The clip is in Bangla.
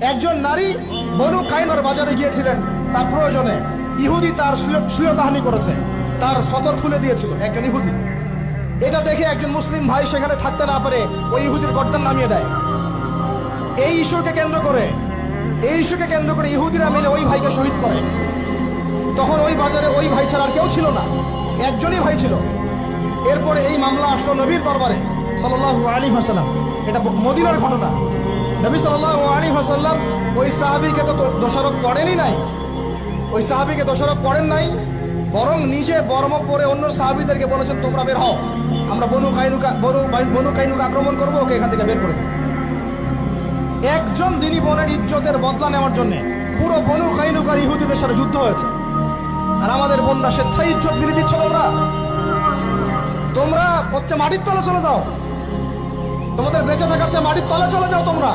একজন নারী বনু কাইনুকার বাজারে গিয়েছিলেন তার প্রয়োজনে। ইহুদি তার শ্লীলতাহানি করেছে, তার সদর খুলে দিয়েছিল একজন ইহুদি। এটা দেখে একজন মুসলিম ভাই সেখানে থাকতে না পারে ওই ইহুদির গর্দান নামিয়ে দেয়। এই ইস্যুকে কেন্দ্র করে ইহুদিরা মিলে ওই ভাইকে শহীদ করে। তখন ওই বাজারে ওই ভাই ছাড়া আর কেউ ছিল না, একজনই ভাই ছিল। এরপরে এই মামলা আসলো নবীর দরবারে সাল্লাল্লাহু আলাইহি ওয়াসাল্লাম। এটা মদিনার ঘটনা। নবী সাল্লাল্লাহু আলাইহি ওয়াসাল্লাম ওই সাহাবীকে তো দোষারোপ করেন নাই, বরং নিজে বর্ম পরে অন্য সাহাবীদেরকে বলেছেন তোমরা বের হও, আমরা বনু কাইনুকা আক্রমণ করবো, ওকে এখান থেকে বের করে দেব। একজন দিনী বোনের ইজ্জতের বদলা নেওয়ার জন্য পুরো বনু কাইনুকার ইহুদিদের সাথে যুদ্ধ হয়েছে। আর আমাদের বোনরা স্বেচ্ছায় ইজ্জত বিলি দিচ্ছ। তোমরা হচ্ছে মাটির তলে চলে যাও, তোমাদের বেঁচে থাকাচ্ছে মাটির তলে চলে যাও তোমরা।